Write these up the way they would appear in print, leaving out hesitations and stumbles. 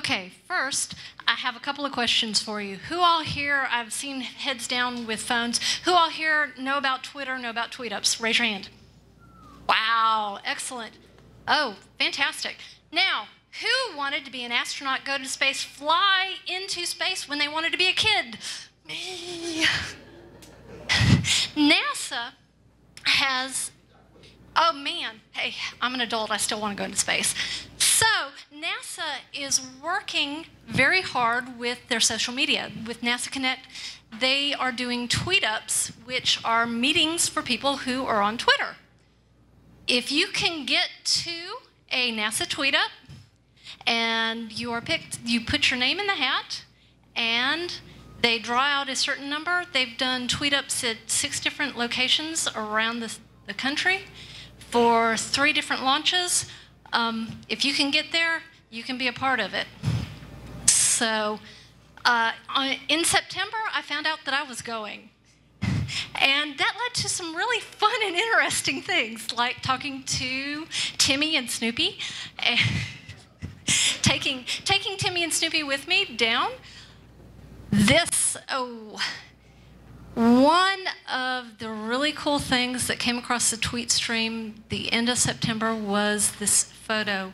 Okay, first, I have a couple of questions for you. Who all here, I've seen heads down with phones, who all here know about Twitter, know about tweet-ups? Raise your hand. Wow, excellent. Oh, fantastic. Now, who wanted to be an astronaut, go to space, fly into space when they wanted to be a kid? Me. NASA has, oh man, hey, I'm an adult, I still want to go into space. So NASA is working very hard with their social media. With NASA Connect, they are doing tweet-ups, which are meetings for people who are on Twitter. If you can get to a NASA tweet-up and you are picked, you put your name in the hat and they draw out a certain number. They've done tweet-ups at 6 different locations around the country for 3 different launches. If you can get there, you can be a part of it. So in September, I found out that I was going. And that led to some really fun and interesting things, like talking to Timmy and Snoopy, and taking Timmy and Snoopy with me down. One of the really cool things that came across the tweet stream the end of September was this photo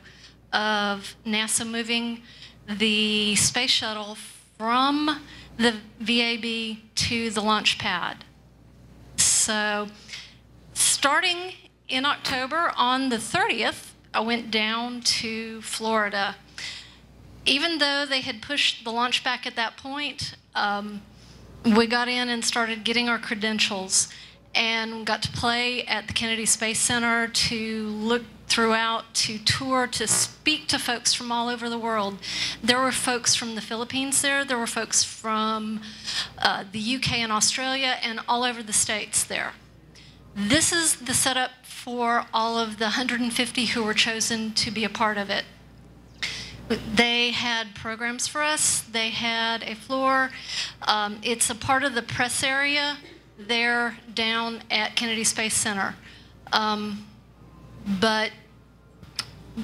of NASA moving the space shuttle from the VAB to the launch pad. So starting in October, on the 30th, I went down to Florida. Even though they had pushed the launch back at that point, we got in and started getting our credentials and got to play at the Kennedy Space Center, to look throughout, to tour, to speak to folks from all over the world. There were folks from the Philippines there. There were folks from the UK and Australia and all over the States there. This is the setup for all of the 150 who were chosen to be a part of it. They had programs for us. They had a floor. It's a part of the press area there down at Kennedy Space Center. But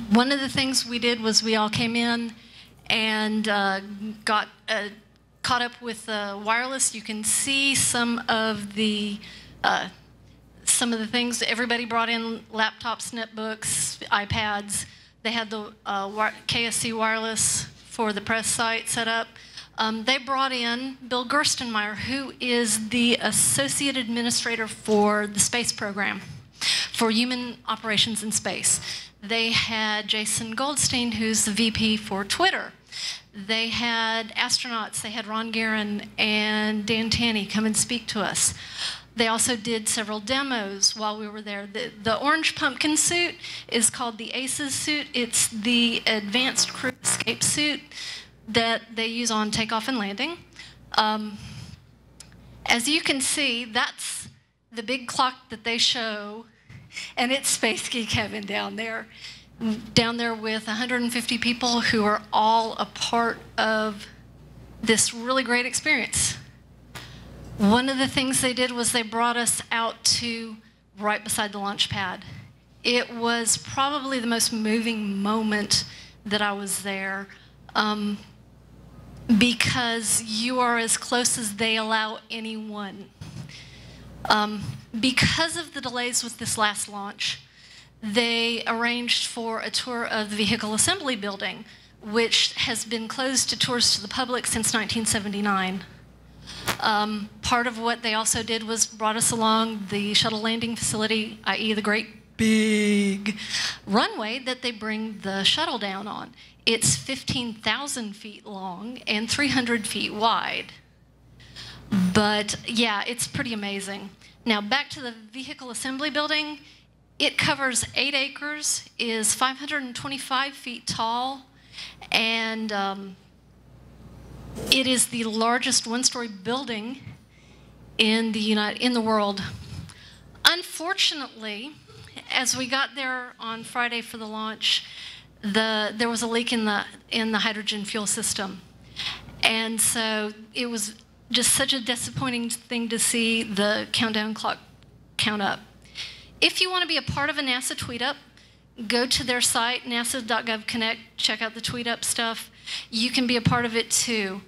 one of the things we did was we all came in and got caught up with wireless. You can see some of the things. Everybody brought in laptops, netbooks, iPads. They had the KSC wireless for the press site set up. They brought in Bill Gerstenmaier, who is the Associate Administrator for the space program for human operations in space. They had Jason Goldstein, who's the VP for Twitter. They had astronauts. They had Ron Guerin and Dan Tanney come and speak to us. They also did several demos while we were there. The orange pumpkin suit is called the ACES suit. It's the Advanced Crew Escape suit that they use on takeoff and landing. As you can see, that's the big clock that they show, and it's Space Geek Heaven down there with 150 people who are all a part of this really great experience. One of the things they did was they brought us out to right beside the launch pad. It was probably the most moving moment that I was there, because you are as close as they allow anyone. Because of the delays with this last launch, they arranged for a tour of the Vehicle Assembly Building, which has been closed to tours to the public since 1979. Part of what they also did was brought us along the shuttle landing facility, i.e. the great big runway that they bring the shuttle down on. It's 15,000 feet long and 300 feet wide. But yeah, it's pretty amazing. Now back to the Vehicle Assembly Building. It covers 8 acres, is 525 feet tall, and it is the largest one-story building in the world. Unfortunately, as we got there on Friday for the launch, there was a leak in the hydrogen fuel system, and so it was just such a disappointing thing to see the countdown clock count up. If you want to be a part of a NASA tweet-up, go to their site, nasa.gov Connect, check out the Tweet Up stuff. You can be a part of it too.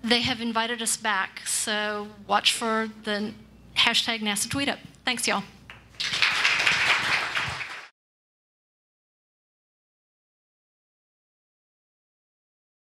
They have invited us back, so watch for the hashtag NASA Tweet Up. Thanks, y'all.